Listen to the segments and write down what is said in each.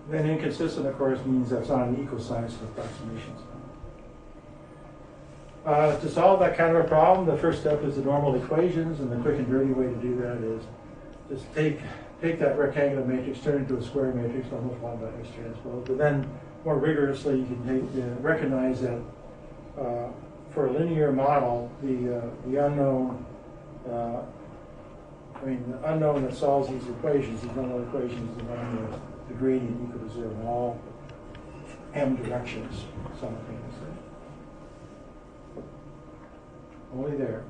then inconsistent, of course, means that's not an equal size for approximations. To solve that kind of a problem, the first step is the normal equations, and the quick and dirty way to do that is just take that rectangular matrix, turn it into a square matrix, almost 1 by x transpose. But then, more rigorously, you can recognize that for a linear model, the unknown, the unknown that solves these equations, these normal equations, is the one with the gradient equal to 0 in all m directions simultaneously. Only there.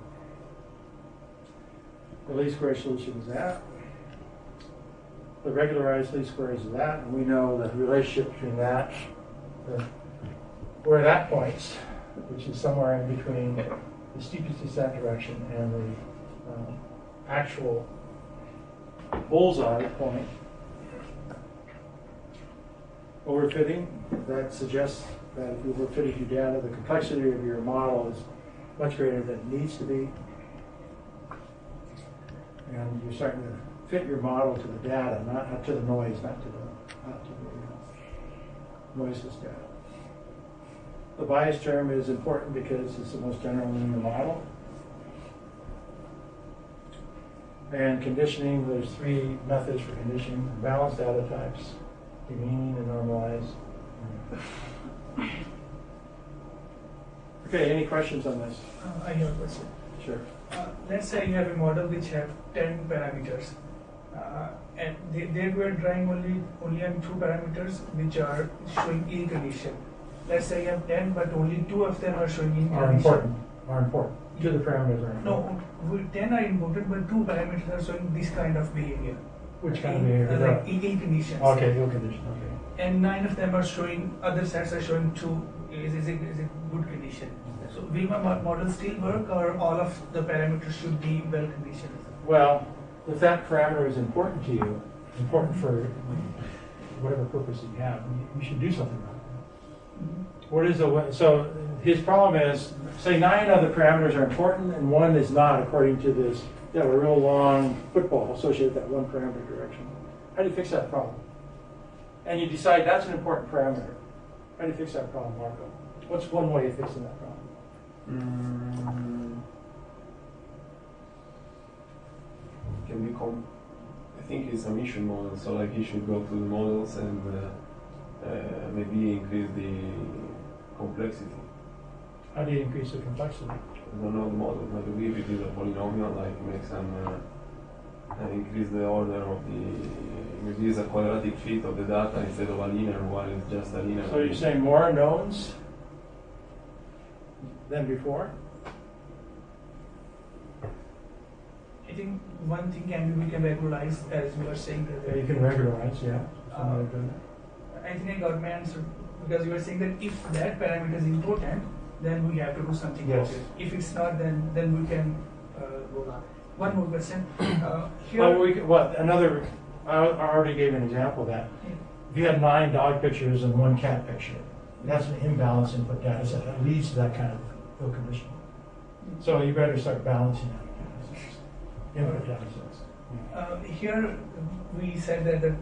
The least square solution is that. The regularized least squares is that, and we know the relationship between that, where that points, which is somewhere in between the steepest descent direction and the actual bullseye point. Overfitting, that suggests that if you overfitted your data, the complexity of your model is much greater than it needs to be. And you're starting to fit your model to the data, not to the noise, not to the noiseless data. The bias term is important because it's the most general linear model. And conditioning, there's 3 methods for conditioning: balanced data types, mean and normalized. Okay, any questions on this? I have a question. Sure. Let's say you have a model which have 10 parameters, and they were trying only on 2 parameters which are showing ill condition. Let's say you have 10, but only 2 of them are showing ill condition. Are important. 2 of the parameters are important. No, 10 are important, but 2 parameters are showing this kind of behavior. Which kind of behavior? Like ill conditions. Okay, ill condition. Okay. And 9 of them are showing, other sets are showing 2 is a good condition. So will my model still work, or all of the parameters should be well conditioned? Well, if that parameter is important to you, important for whatever purpose you have, you should do something about it. Mm-hmm. What is the so his problem is, say 9 of the parameters are important and 1 is not, according to this. You have a real long football associated with that 1 parameter direction. How do you fix that problem? And you decide that's an important parameter. How do you fix that problem, Marco? What's one way of fixing that problem? Can we I think it's a mission model, so like he should go to the models and maybe increase the complexity. How do you increase the complexity? I don't know the model, but if it is a polynomial, like make some increase the order of the, maybe it's a quadratic fit of the data instead of a linear one, it's just a linear. So you're saying more knowns than before? I think one thing can be we can regularize, as you were saying. Yeah, you can regularize, yeah. I think I got my answer, because you were saying that if that parameter is important, then we have to do something about it. If it's not, then we can go on. One more question. Here, I already gave an example of that. Yeah. If you have 9 dog pictures and 1 cat picture, that's an imbalance input data set that leads to that kind of ill condition. So you better start balancing out input data sets. Here we said that the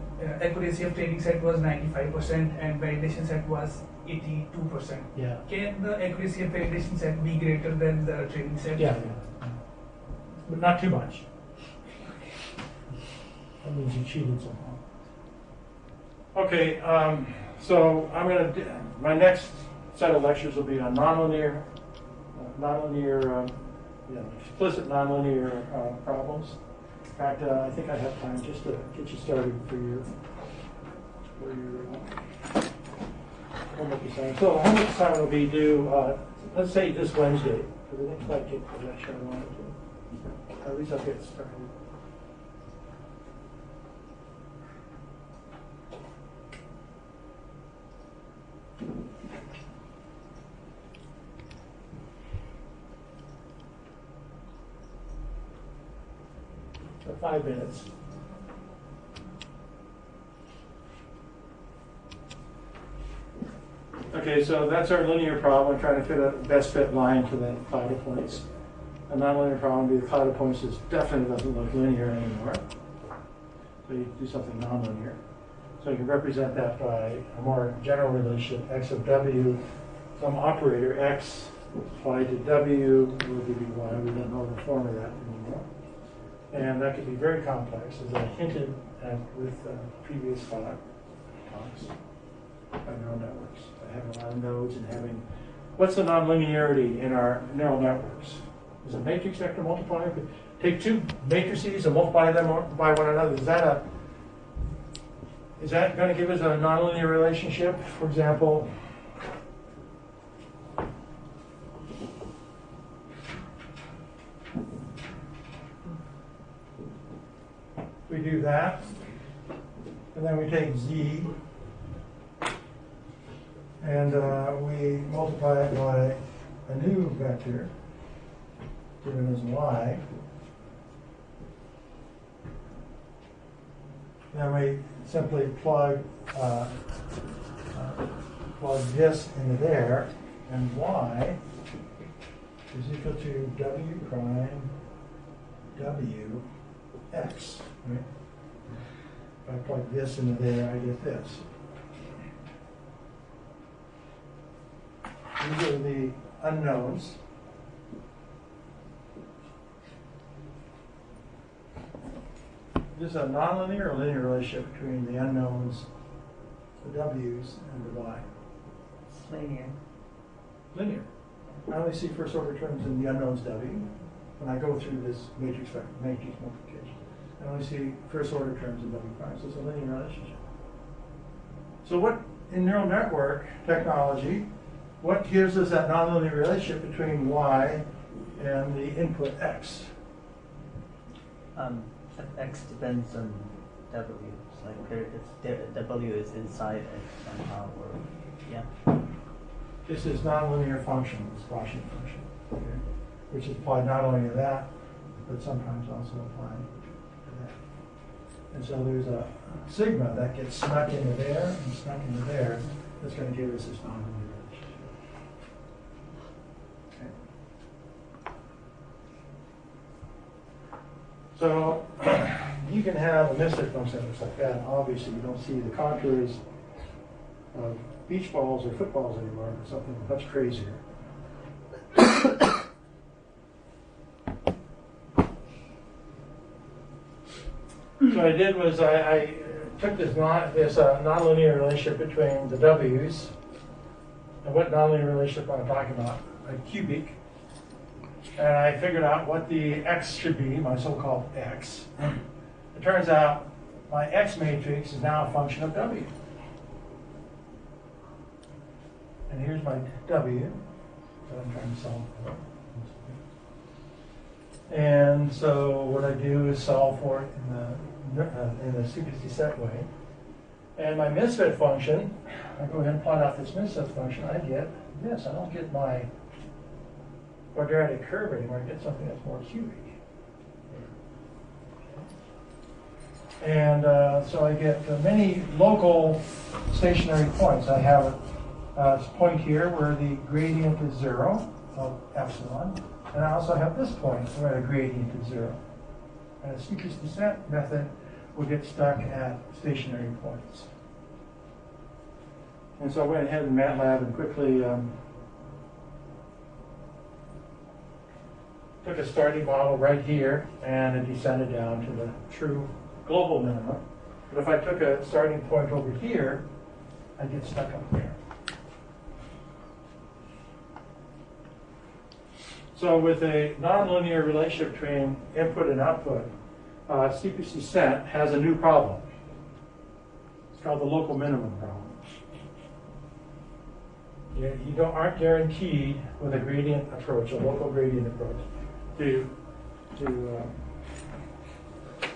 accuracy of training set was 95% and validation set was 82%. Yeah. Can the accuracy of validation set be greater than the training set? Yeah. But not too much. That means you cheated somehow. Okay, so my next set of lectures will be on nonlinear, explicit nonlinear problems. In fact, I think I have time just to get you started for your homework assignment. So homework assignment will be due, let's say this Wednesday, for the next lecture I wanted to. At least I'll get started. For 5 minutes. Okay, so that's our linear problem. We're trying to fit a best fit line to the cloud of points. A nonlinear problem would be the cloud of points definitely doesn't look linear anymore. So you do something nonlinear. So you can represent that by a more general relationship, x of w, some operator x applied to w will give you y. We don't know the form of that anymore. And that could be very complex, as I hinted at with previous talks by neural networks. By having a lot of nodes and having, what's the nonlinearity in our neural networks? Is a matrix vector multiplier? Take two matrices and multiply them by one another. Is that going to give us a nonlinear relationship? For example, we do that, and then we take z, and we multiply it by a new vector, given as y. Then we simply plug this into there, and y is equal to w prime w x. Right? If I plug this into there, I get this. These are the unknowns. This is a nonlinear or linear relationship between the unknowns, the w's, and the y. It's linear. Linear. I only see first order terms in the unknowns w when I go through this matrix multiplication. I only see first order terms in w prime, so it's a linear relationship. So what, in neural network technology, what gives us that nonlinear relationship between y and the input x? X depends on W. It's like W is inside X somehow, or yeah. This is nonlinear function, this Gaussian function, okay, which is applied not only to that, but sometimes also applied to that. And so there's a sigma that gets snuck into there and snuck into there that's going to give us this nonlinear relationship. Okay. So you can have a misfit function that looks like that. Obviously, you don't see the contours of beach balls or footballs anymore, but something much crazier. So what I did was I took this nonlinear relationship between the w's, and what nonlinear relationship I'm talking about, a cubic, and I figured out what the x should be, my so-called x. It turns out my x matrix is now a function of w. And here's my w that I'm trying to solve for. And so what I do is solve for it in the CPC set way. And my misfit function, I go ahead and plot out this misfit function, I get this. I don't get my quadratic curve anymore, I get something that's more cubic. And so I get many local stationary points. I have a point here where the gradient is 0 of epsilon. And I also have this point where the gradient is 0. And a steepest descent method will get stuck at stationary points. And so I went ahead in MATLAB and quickly took a starting model right here, and it descended down to the true global minimum. But if I took a starting point over here, I'd get stuck up there. So with a nonlinear relationship between input and output, steepest descent has a new problem. It's called the local minimum problem. You aren't guaranteed with a gradient approach, a local gradient approach, to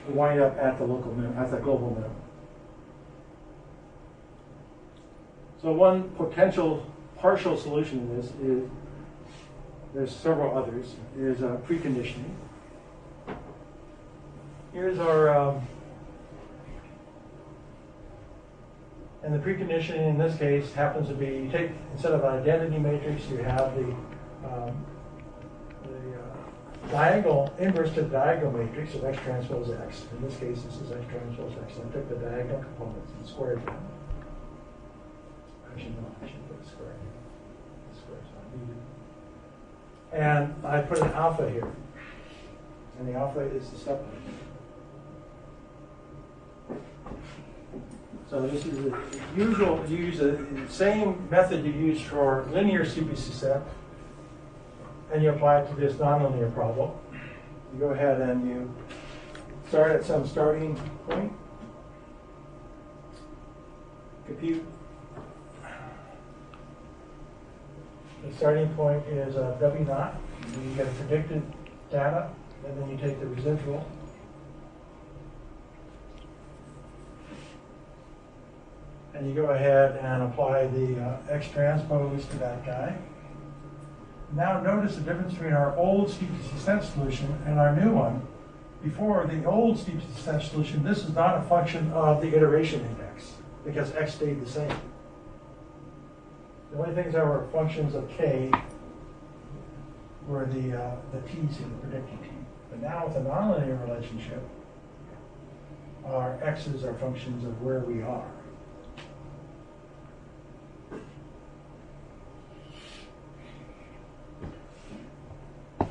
wind up at the local minimum, at the global minimum. So one potential partial solution to this is, there's several others, is preconditioning. Here's our, and the preconditioning in this case happens to be, you take, instead of an identity matrix, you have the diagonal, inverse to the diagonal matrix of X transpose X. In this case, this is X transpose X. I took the diagonal components and squared them. Actually, no, I should put a square here. The square's not needed. And I put an alpha here. And the alpha is the step length. So this is the usual, you use the same method you use for linear CPC set, and you apply it to this nonlinear problem. You go ahead and you start at some starting point, compute. The starting point is W naught. You get a predicted data, and then you take the residual. And you go ahead and apply the X transpose to that guy. Now notice the difference between our old steep descent solution and our new one. Before the old steep descent solution, this is not a function of the iteration index because X stayed the same. The only things that were functions of K were the T's here, the predicted T. But now with a nonlinear relationship, our X's are functions of where we are.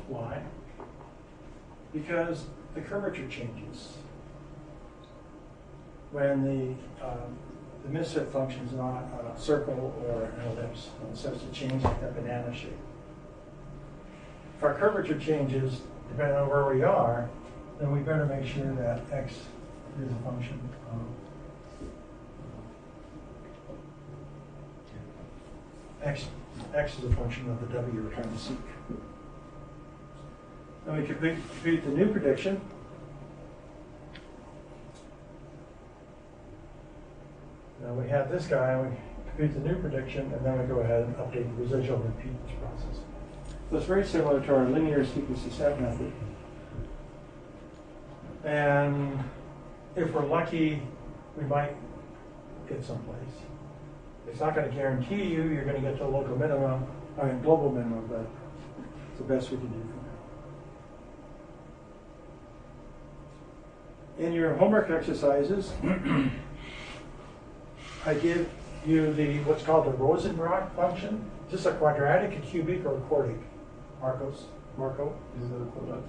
Why? Because the curvature changes when the misfit function is not a circle or an ellipse. It starts to change like that banana shape. If our curvature changes, depending on where we are, then we better make sure that X is a function of X is a function of the W we're trying to seek. Then we compute the new prediction. Now we have this guy, and we compute the new prediction, and then we go ahead and update the residual and repeat this process. So it's very similar to our linear sequence descent method. And if we're lucky, we might get someplace. It's not going to guarantee you're going to get to a local minimum, global minimum, but it's the best we can do for now. In your homework exercises, I give you what's called the Rosenbrock function. Is this a quadratic, a cubic, or a quartic? Marco? Is it a quadrat?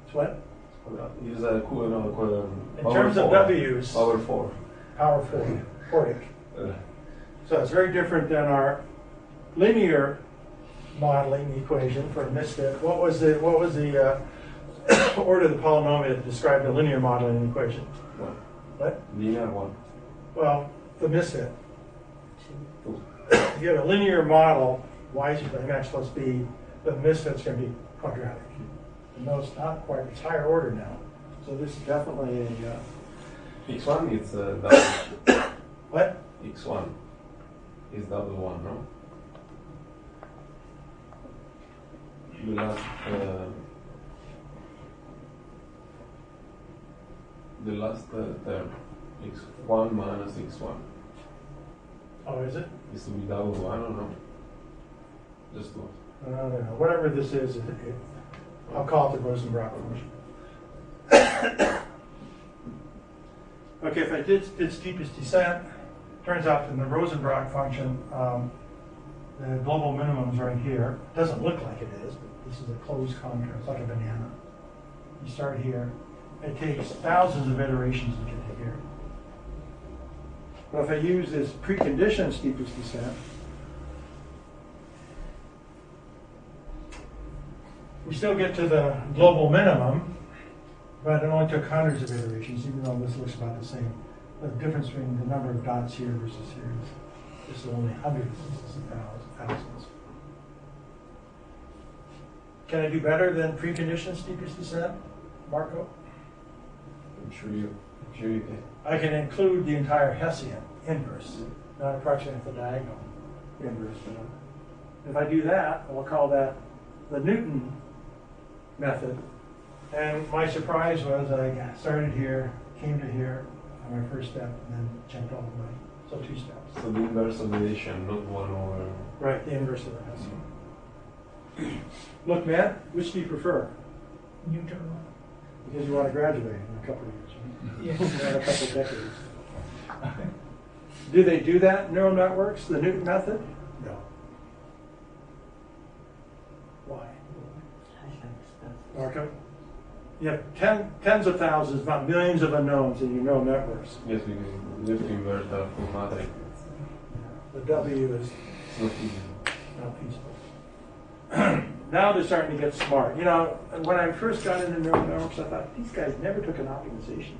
It's what? Quadrat. Is a quadrat. In terms of W's, Power 4. power 4, quartic. So it's very different than our linear modeling equation for a misfit. What was the order of the polynomial that described the linear modeling equation? One. What? Linear 1. Well, the misfit. If you have a linear model, y is equal to mx plus b, the misfit's going to be quadratic. And notice not quite, it's higher order now. So this is definitely a... X1 is double. What? X1 is double 1, no? The last term, x1 minus x1. Oh, is it? Is to be double 1 or no? Just 2. I don't know. Whatever this is, I'll call it the Rosenbrock function. Okay, if I did steepest descent, turns out in the Rosenbrock function, the global minimum is right here. It doesn't look like it is, but this is a closed contour. It's like a banana. You start here. It takes thousands of iterations to get to here. But if I use this preconditioned steepest descent, we still get to the global minimum, but it only took hundreds of iterations, even though this looks about the same. The difference between the number of dots here versus here is this is only hundreds, this is thousands. Can I do better than preconditioned steepest descent, Marco? I'm sure you can. I can include the entire Hessian inverse, not approximate the diagonal inverse. If I do that, we'll call that the Newton method. And my surprise was I started here, came to here on my first step, and then jumped all the way. So 2 steps. So the inverse of the addition, not 1 over. Right, the inverse of the Hessian. Look, Matt, which do you prefer? Newton law. Because you want to graduate in a couple of years, Yes. right? In a couple of decades. Do they do that in neural networks, the Newton method? No. Why? Marco? You have tens of thousands, if not millions of unknowns in your neural networks. Yes, we have to invert a full matrix. The W is It's not easy. not feasible. Now they're starting to get smart. You know, when I first got into neural networks, I thought, these guys never took an optimization.